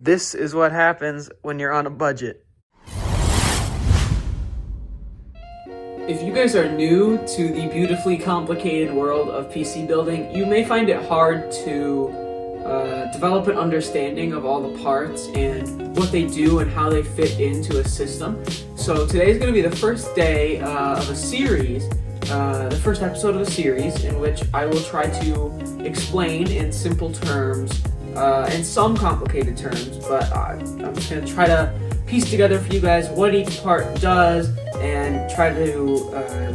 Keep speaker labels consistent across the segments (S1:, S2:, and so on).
S1: This is what happens when you're on a budget. If you guys are new to the beautifully complicated world of PC building, you may find it hard to develop an understanding of all the parts and what they do and how they fit into a system. So today is going to be the first day of a series, the first episode of a series in which I will try to explain in simple terms and some complicated terms, but I'm just going to try to piece together for you guys what each part does and try to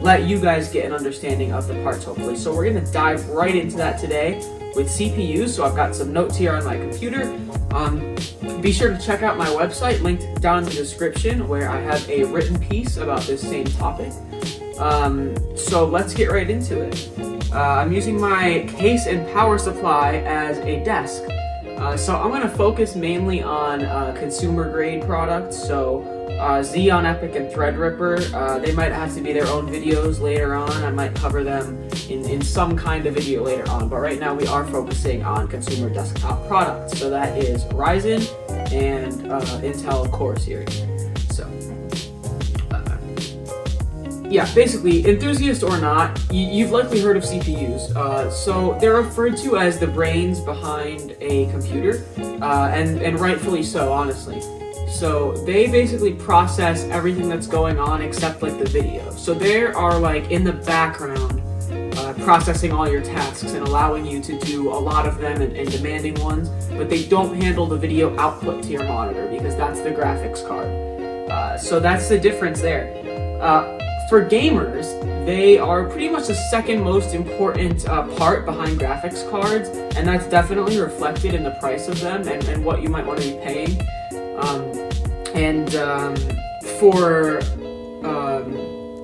S1: let you guys get an understanding of the parts, hopefully. So we're going to dive right into that today with CPUs. So I've got some notes here on my computer. Be sure to check out my website, linked down in the description, where I have a written piece about this same topic. So let's get right into it. I'm using my case and power supply as a desk. So I'm going to focus mainly on consumer grade products, so Xeon, Epic, and Threadripper. They might have to be their own videos later on. I might cover them in some kind of video later on, but right now we are focusing on consumer desktop products. So that is Ryzen and Intel Core series. So yeah, basically, enthusiast or not, you've likely heard of CPUs. So they're referred to as the brains behind a computer, and rightfully so, honestly. So they basically process everything that's going on except like the video. So they are like in the background processing all your tasks and allowing you to do a lot of them and demanding ones, but they don't handle the video output to your monitor because that's the graphics card. So that's the difference there. For gamers, they are pretty much the second most important part behind graphics cards, and that's definitely reflected in the price of them and what you might want to be paying. For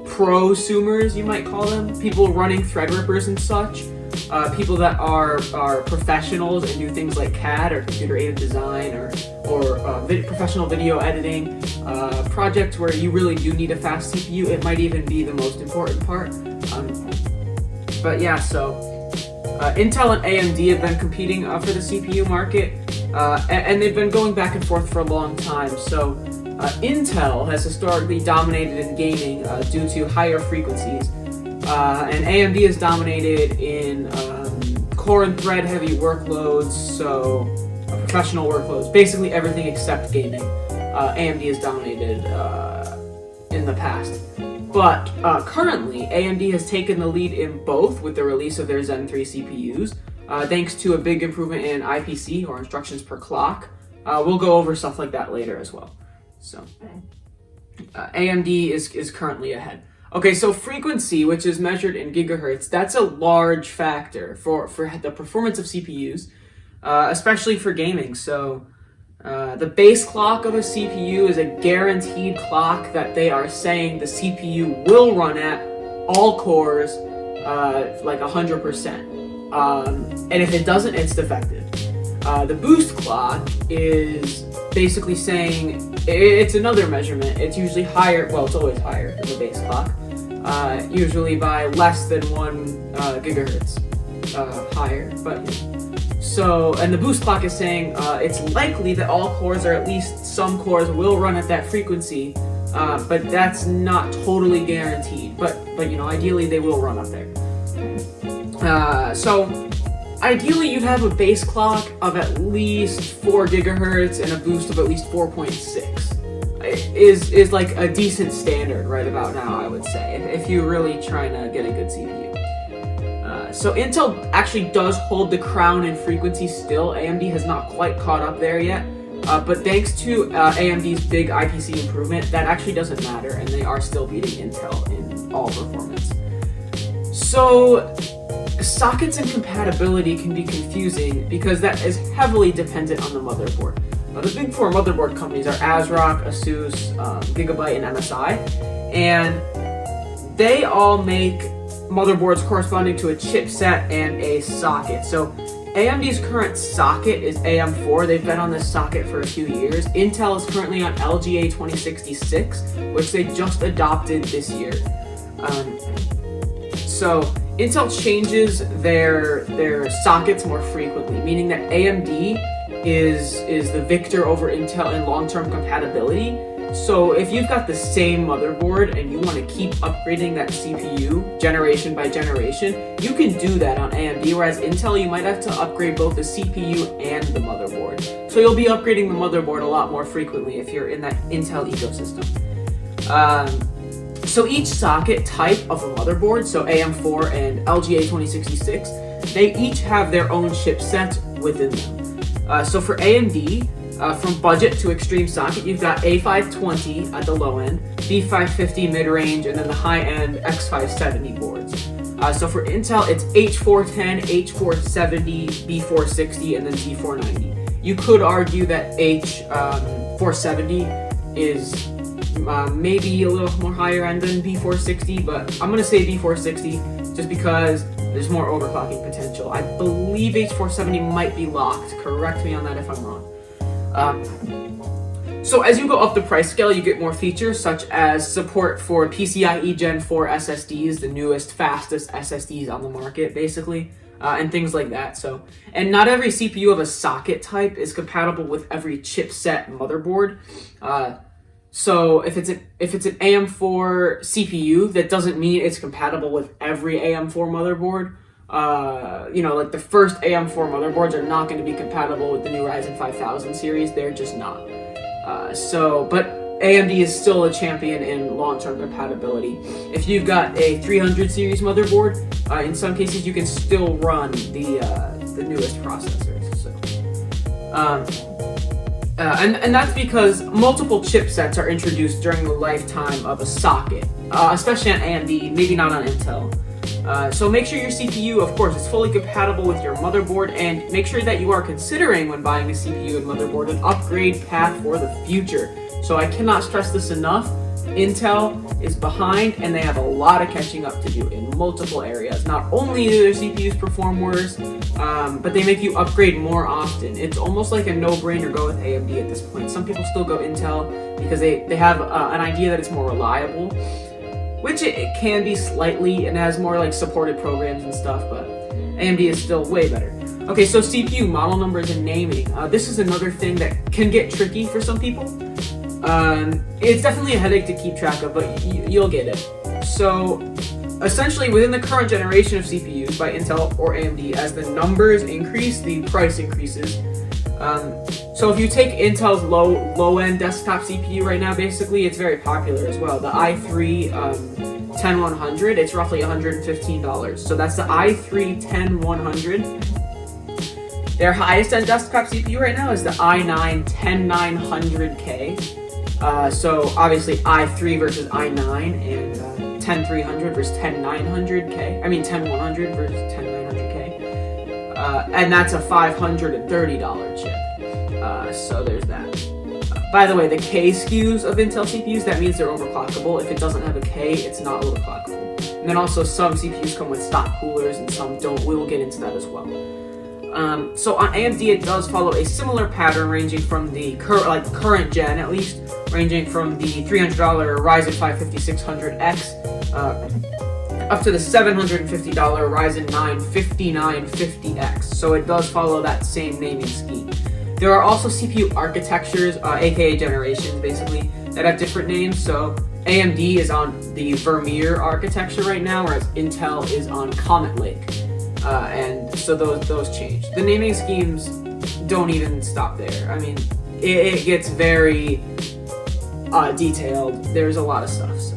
S1: prosumers, you might call them, people running Threadrippers and such, people that are professionals and do things like CAD or computer-aided design or professional video editing, projects where you really do need a fast CPU, it might even be the most important part. But yeah, so Intel and AMD have been competing for the CPU market, and they've been going back and forth for a long time. So Intel has historically dominated in gaming due to higher frequencies, and AMD has dominated in core and thread heavy workloads, so professional workloads, basically everything except gaming. AMD has dominated in the past. But currently, AMD has taken the lead in both with the release of their Zen 3 CPUs, thanks to a big improvement in IPC, or instructions per clock. We'll go over stuff like that later as well. So AMD is currently ahead. Okay, so frequency, which is measured in gigahertz, that's a large factor for the performance of CPUs, especially for gaming. So the base clock of a CPU is a guaranteed clock that they are saying the CPU will run at all cores, like 100%. And if it doesn't, it's defective. The boost clock is basically saying it's another measurement. It's usually higher, well, it's always higher than the base clock, usually by less than 1 gigahertz higher. But so, and the boost clock is saying it's likely that all cores, or at least some cores, will run at that frequency, but that's not totally guaranteed. But you know, ideally they will run up there. So ideally you'd have a base clock of at least 4 gigahertz and a boost of at least 4.6. Is like a decent standard right about now, I would say, if you're really trying to get a good CPU. So Intel actually does hold the crown in frequency still. AMD has not quite caught up there yet, but thanks to AMD's big IPC improvement, that actually doesn't matter, and they are still beating Intel in all performance. So sockets and compatibility can be confusing because that is heavily dependent on the motherboard. The big 4 motherboard companies are ASRock, ASUS, Gigabyte, and MSI, and they all make motherboards corresponding to a chipset and a socket. So AMD's current socket is AM4. They've been on this socket for a few years. Intel is currently on LGA 2066, which they just adopted this year. So Intel changes their sockets more frequently, meaning that AMD is the victor over Intel in long-term compatibility. So if you've got the same motherboard and you want to keep upgrading that CPU generation by generation, you can do that on AMD, whereas Intel, you might have to upgrade both the CPU and the motherboard. So you'll be upgrading the motherboard a lot more frequently if you're in that Intel ecosystem. So each socket type of a motherboard, so AM4 and LGA 2066, they each have their own chipset within them. So for AMD, from budget to extreme socket, you've got A520 at the low end, B550 mid-range, and then the high-end X570 boards. So for Intel, it's H410, H470, B460, and then Z490. You could argue that H470 is maybe a little more higher end than B460, but I'm going to say B460 just because there's more overclocking potential. I believe H470 might be locked. Correct me on that if I'm wrong. So as you go up the price scale, you get more features such as support for PCI-e Gen4 SSDs, the newest, fastest SSDs on the market, basically, and things like that. So, and not every CPU of a socket type is compatible with every chipset motherboard. So if it's an AM4 CPU, that doesn't mean it's compatible with every AM4 motherboard. Like the first AM4 motherboards are not going to be compatible with the new Ryzen 5000 series. They're just not. But AMD is still a champion in long-term compatibility. If you've got a 300 series motherboard, in some cases you can still run the newest processors. So, and that's because multiple chipsets are introduced during the lifetime of a socket, especially on AMD, maybe not on Intel. So make sure your CPU, of course, is fully compatible with your motherboard, and make sure that you are considering when buying a CPU and motherboard an upgrade path for the future. So I cannot stress this enough. Intel is behind, and they have a lot of catching up to do in multiple areas. Not only do their CPUs perform worse, but they make you upgrade more often. It's almost like a no-brainer go with AMD at this point. Some people still go Intel because they have an idea that it's more reliable, which it can be slightly, and has more like supported programs and stuff, but AMD is still way better. Okay, so CPU model numbers and naming. This is another thing that can get tricky for some people. It's definitely a headache to keep track of, but you'll get it. So essentially, within the current generation of CPUs by Intel or AMD, as the numbers increase, the price increases. So if you take Intel's low-end desktop CPU right now, basically, it's very popular as well. The i3 10100, it's roughly $115. So that's the i3 10100. Their highest-end desktop CPU right now is the i9 10900K. So obviously i3 versus i9, and 10300 versus 10900K. I mean 10100 versus 10900K. And that's a $530 chip. So there's that. By the way, the K SKUs of Intel CPUs, that means they're overclockable. If it doesn't have a K, it's not overclockable. And then also some CPUs come with stock coolers and some don't. We will get into that as well. So on AMD, it does follow a similar pattern ranging from the current gen, at least, ranging from the $300 Ryzen 5 5600X up to the $750 Ryzen 9 5950X. So it does follow that same naming scheme. There are also CPU architectures, aka generations, basically, that have different names. So AMD is on the Vermeer architecture right now, whereas Intel is on Comet Lake. And so those change. The naming schemes don't even stop there. I mean, it gets very detailed. There's a lot of stuff. So,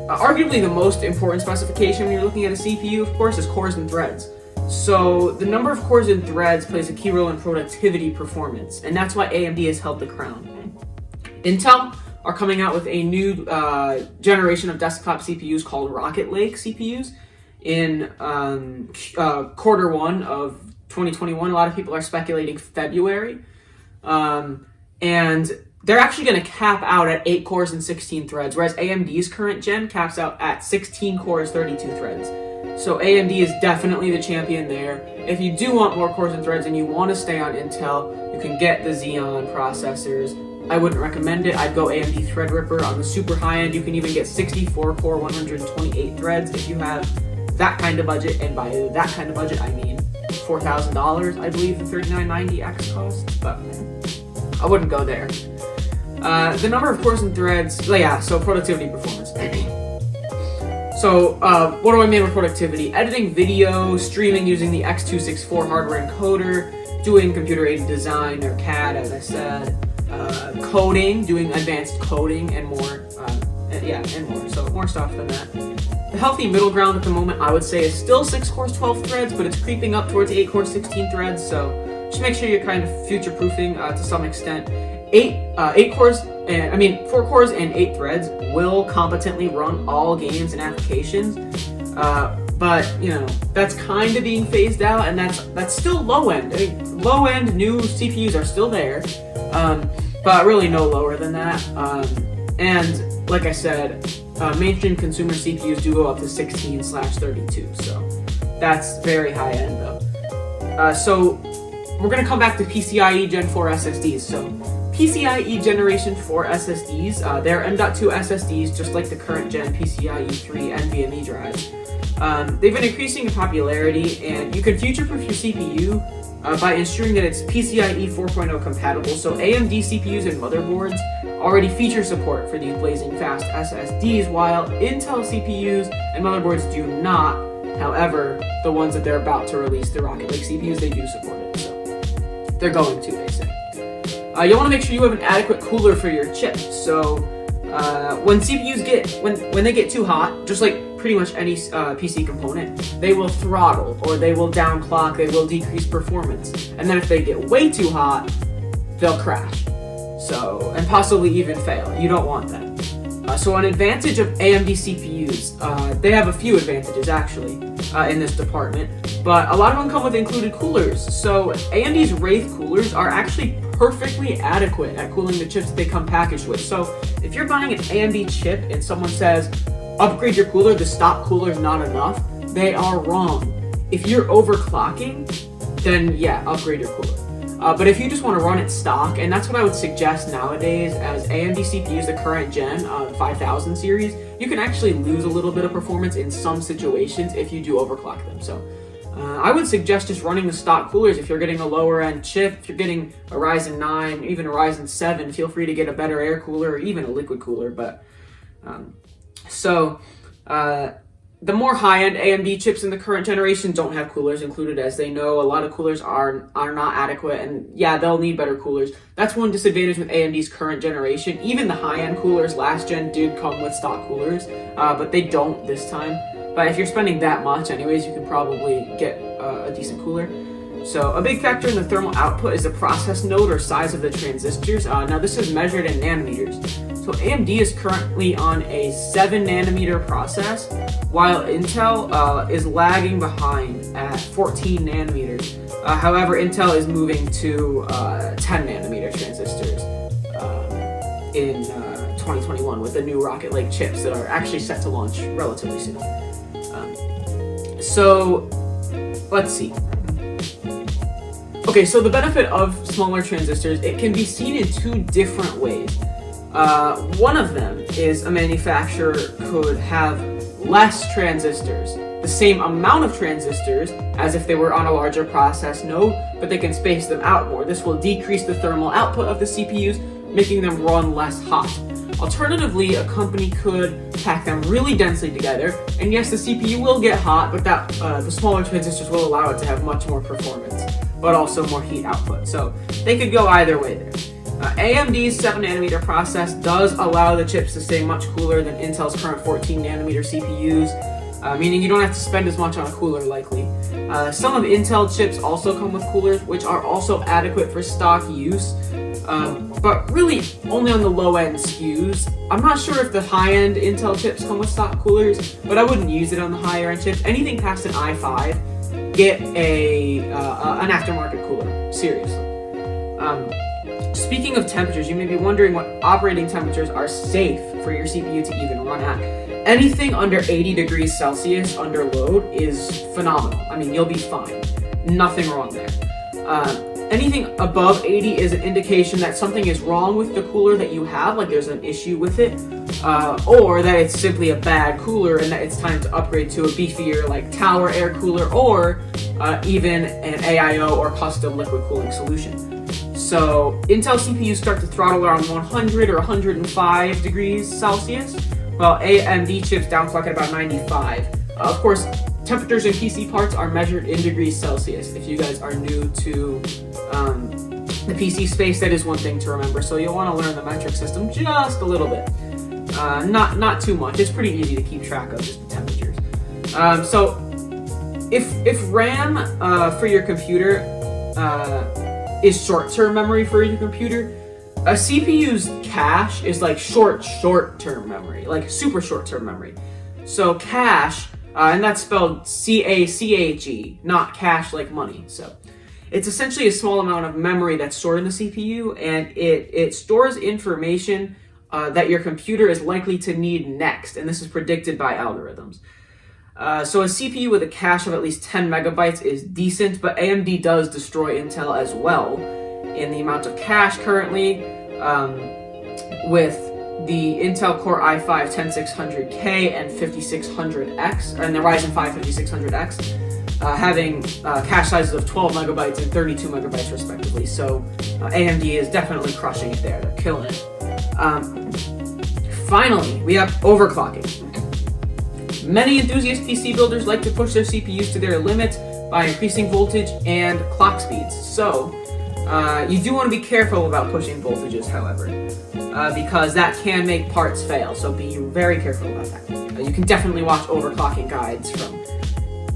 S1: arguably the most important specification when you're looking at a CPU, of course, is cores and threads. So the number of cores and threads plays a key role in productivity performance, and that's why AMD has held the crown. Intel are coming out with a new generation of desktop CPUs called Rocket Lake CPUs in quarter one of 2021. A lot of people are speculating February. And they're actually going to cap out at 8 cores and 16 threads, whereas AMD's current gen caps out at 16 cores, 32 threads. So AMD is definitely the champion there. If you do want more cores and threads and you want to stay on Intel, you can get the Xeon processors. I wouldn't recommend it. I'd go AMD Threadripper. On the super high end, you can even get 64 core, 128 threads if you have that kind of budget. And by that kind of budget, I mean $4,000, I believe the 3990X costs. but I wouldn't go there. The number of cores and threads, so productivity performance. So, what do I mean by productivity? Editing video, streaming using the X264 hardware encoder, doing computer-aided design or CAD, as I said, coding, doing advanced coding, and more. And more. So, more stuff than that. The healthy middle ground at the moment, I would say, is still 6 cores, 12 threads, but it's creeping up towards 8 cores, 16 threads. So, just make sure you're kind of future-proofing to some extent. 4 cores and 8 threads will competently run all games and applications, but that's kind of being phased out, and that's still low end. I mean, low end new CPUs are still there, but really no lower than that. And like I said, mainstream consumer CPUs do go up to 16/32, so that's very high end though. So we're gonna come back to PCI-e Gen4 SSDs. So PCIe Generation 4 SSDs, they're M.2 SSDs just like the current gen PCIe 3 NVMe drives. They've been increasing in popularity, and you can future-proof your CPU by ensuring that it's PCIe 4.0 compatible. So AMD CPUs and motherboards already feature support for these blazing fast SSDs, while Intel CPUs and motherboards do not. However, the ones that they're about to release, the Rocket Lake CPUs, they do support it. So they're going to, they say. You'll want to make sure you have an adequate cooler for your chip. So when CPUs when they get too hot, just like pretty much any PC component, they will throttle, or they will downclock, they will decrease performance. And then if they get way too hot, they'll crash. So, and possibly even fail. You don't want that. So an advantage of AMD CPUs, they have a few advantages actually in this department, but a lot of them come with included coolers. So AMD's Wraith coolers are actually perfectly adequate at cooling the chips that they come packaged with. So if you're buying an AMD chip and someone says, upgrade your cooler, the stock cooler is not enough, they are wrong. If you're overclocking, then yeah, upgrade your cooler. But if you just want to run it stock, and that's what I would suggest nowadays as AMD CPUs, the current gen, 5000 series, you can actually lose a little bit of performance in some situations if you do overclock them. So I would suggest just running the stock coolers. If you're getting a lower end chip, if you're getting a Ryzen 9, even a Ryzen 7, feel free to get a better air cooler or even a liquid cooler. But the more high-end AMD chips in the current generation don't have coolers included, as they know a lot of coolers are not adequate, and yeah, they'll need better coolers. That's one disadvantage with AMD's current generation. Even the high-end coolers last gen did come with stock coolers, but they don't this time. But if you're spending that much anyways, you can probably get a decent cooler. So a big factor in the thermal output is the process node or size of the transistors. Now this is measured in nanometers. So AMD is currently on a 7 nanometer process, while Intel is lagging behind at 14 nanometers. However, Intel is moving to 10 nanometer transistors in 2021 with the new Rocket Lake chips that are actually set to launch relatively soon. So let's see. Okay, so the benefit of smaller transistors, it can be seen in 2 different ways. One of them is a manufacturer could have less transistors, the same amount of transistors as if they were on a larger process node, but they can space them out more. This will decrease the thermal output of the CPUs, making them run less hot. Alternatively, a company could pack them really densely together, and yes, the CPU will get hot, but the smaller transistors will allow it to have much more performance, but also more heat output. So they could go either way there. AMD's 7 nanometer process does allow the chips to stay much cooler than Intel's current 14 nanometer CPUs, meaning you don't have to spend as much on a cooler likely. Some of Intel chips also come with coolers, which are also adequate for stock use, but really only on the low-end SKUs. I'm not sure if the high-end Intel chips come with stock coolers, but I wouldn't use it on the higher-end chips. Anything past an i5, get an aftermarket cooler, seriously. Speaking of temperatures, you may be wondering what operating temperatures are safe for your CPU to even run at. Anything under 80 degrees Celsius under load is phenomenal. I mean, you'll be fine. Nothing wrong there. Anything above 80 is an indication that something is wrong with the cooler that you have, like there's an issue with it, or that it's simply a bad cooler and that it's time to upgrade to a beefier like tower air cooler, or even an AIO or custom liquid cooling solution. So Intel CPUs start to throttle around 100 or 105 degrees Celsius, while AMD chips downclock at about 95. Of course, temperatures in PC parts are measured in degrees Celsius. If you guys are new to the PC space, that is one thing to remember. So you'll want to learn the metric system just a little bit. Not too much. It's pretty easy to keep track of just the temperatures. So if RAM for your computer is short-term memory for your computer, a CPU's cache is like short-term memory, like super short-term memory. So cache, and that's spelled C-A-C-H-E, not cash like money. So it's essentially a small amount of memory that's stored in the CPU, and it stores information that your computer is likely to need next, and this is predicted by algorithms. So a CPU with a cache of at least 10 megabytes is decent, but AMD does destroy Intel as well in the amount of cache currently, with the Intel Core i5-10600K and 5600X, and the Ryzen 5 5600X, having cache sizes of 12 megabytes and 32 megabytes respectively. So AMD is definitely crushing it there. They're killing it. Finally, we have overclocking. Many enthusiast PC builders like to push their CPUs to their limit by increasing voltage and clock speeds. So you do want to be careful about pushing voltages, however, because that can make parts fail. So be very careful about that. You can definitely watch overclocking guides from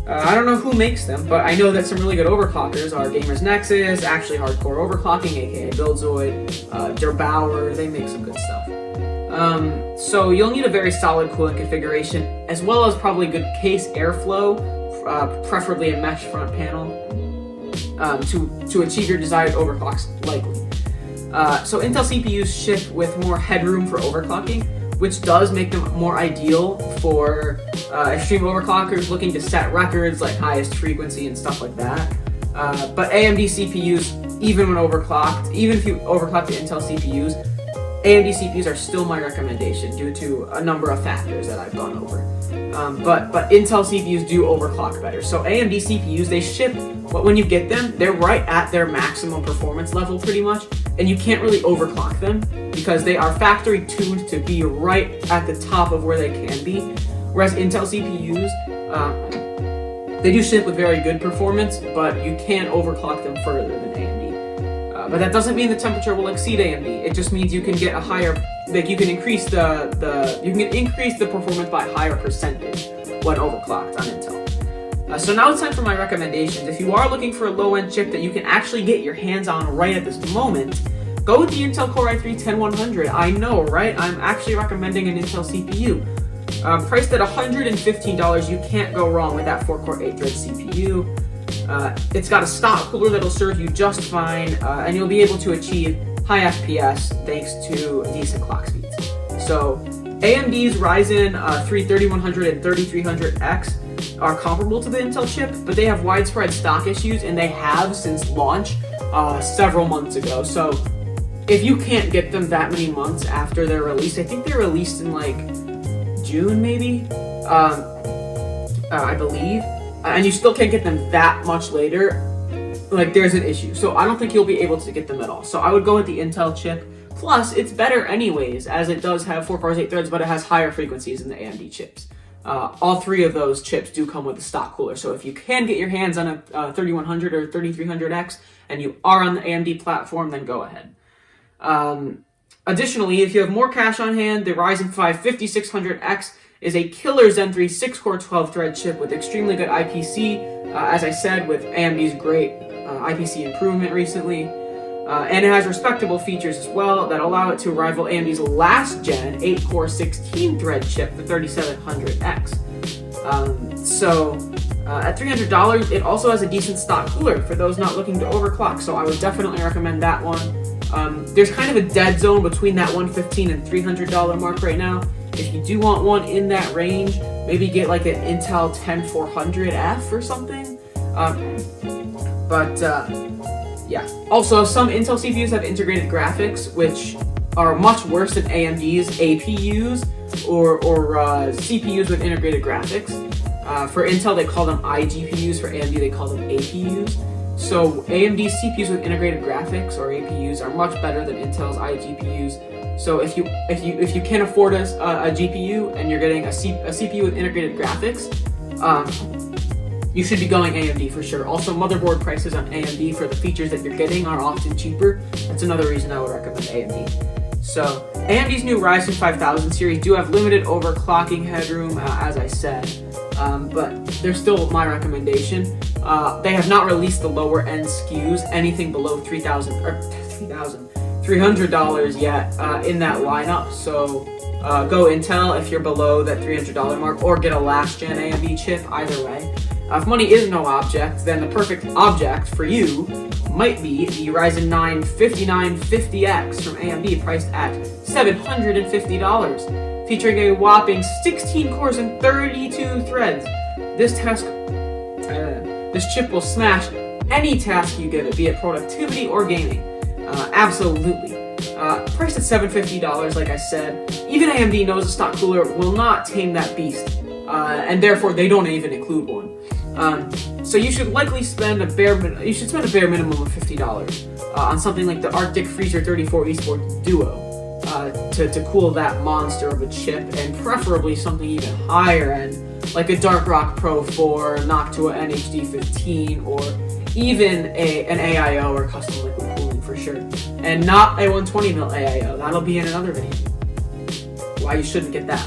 S1: I don't know who makes them, but I know that some really good overclockers are Gamers Nexus, Actually Hardcore Overclocking, aka Buildzoid, Der Bauer. They make some good stuff. So you'll need a very solid cooling configuration, as well as probably good case airflow, preferably a mesh front panel, to achieve your desired overclocks likely. So Intel CPUs ship with more headroom for overclocking, which does make them more ideal for extreme overclockers looking to set records like highest frequency and stuff like that. But AMD CPUs, even when overclocked, even if you overclock the Intel CPUs, AMD CPUs are still my recommendation due to a number of factors that I've gone over. But Intel CPUs do overclock better. So AMD CPUs, they ship, but when you get them, they're right at their maximum performance level pretty much, and you can't really overclock them because they are factory tuned to be right at the top of where they can be. Whereas Intel CPUs, they do ship with very good performance, but you can't overclock them further than AMD. But that doesn't mean the temperature will exceed AMD. It just means you can get a higher, like you can increase the performance by a higher percentage when overclocked on Intel. So now it's time for my recommendations. If you are looking for a low-end chip that you can actually get your hands on right at this moment, go with the Intel Core i3-10100. I know, right? I'm actually recommending an Intel CPU. Priced at $115, you can't go wrong with that 4-core 8-thread CPU. It's got a stock cooler that'll serve you just fine, and you'll be able to achieve high FPS thanks to decent clock speeds. So AMD's Ryzen 3 3100 and 3300X are comparable to the Intel chip, but they have widespread stock issues, and they have since launch several months ago. So if you can't get them that many months after their release, I think they're released in like June maybe, I believe, and you still can't get them that much later, like there's an issue. So I don't think you'll be able to get them at all. So I would go with the Intel chip. Plus, it's better anyways, as it does have 4 cores, 8 threads, but it has higher frequencies than the AMD chips. All 3 of those chips do come with a stock cooler. So if you can get your hands on a 3100 or 3300X and you are on the AMD platform, then go ahead. Additionally, if you have more cash on hand, the Ryzen 5 5600X is a killer Zen 3 6-core 12-thread chip with extremely good IPC, as I said, with AMD's great IPC improvement recently. And it has respectable features as well that allow it to rival AMD's last gen 8-core 16-thread chip, the 3700X. At $300, it also has a decent stock cooler for those not looking to overclock, so I would definitely recommend that one. There's kind of a dead zone between that $115 and $300 mark right now. If you do want one in that range, maybe get like an Intel 10400F or something. Yeah. Also, some Intel CPUs have integrated graphics, which are much worse than AMD's APUs or CPUs with integrated graphics. For Intel, they call them iGPUs. For AMD, they call them APUs. So AMD CPUs with integrated graphics or APUs are much better than Intel's iGPUs. So if you can't afford a GPU and you're getting a CPU with integrated graphics, you should be going AMD for sure. Also, motherboard prices on AMD for the features that you're getting are often cheaper. That's another reason I would recommend AMD. So AMD's new Ryzen 5000 series do have limited overclocking headroom, as I said, but they're still my recommendation. They have not released the lower end SKUs, anything below $300 yet in that lineup. So go Intel if you're below that $300 mark, or get a last gen AMD chip. Either way, if money is no object, then the perfect object for you might be the Ryzen 9 5950X from AMD, priced at $750, featuring a whopping 16 cores and 32 threads. This chip will smash any task you give it, be it productivity or gaming. Absolutely. Priced at $750, like I said, even AMD knows a stock cooler will not tame that beast, and therefore they don't even include one. So you should likely spend a bare minimum of $50 on something like the Arctic Freezer 34 Esports Duo to cool that monster of a chip, and preferably something even higher end, like a Dark Rock Pro 4, Noctua NHD 15, or even an AIO or custom liquid cooling for sure. And not a 120mm AIO. That'll be in another video. Why you shouldn't get that.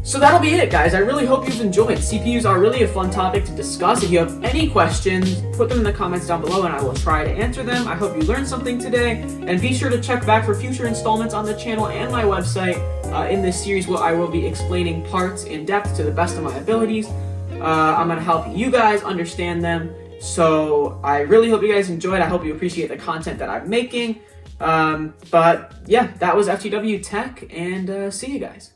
S1: So that'll be it, guys. I really hope you've enjoyed. CPUs are really a fun topic to discuss. If you have any questions, put them in the comments down below and I will try to answer them. I hope you learned something today, and be sure to check back for future installments on the channel and my website in this series, where I will be explaining parts in depth to the best of my abilities. I'm going to help you guys understand them. So I really hope you guys enjoyed. I hope you appreciate the content that I'm making. But yeah, that was FTW Tech, and see you guys.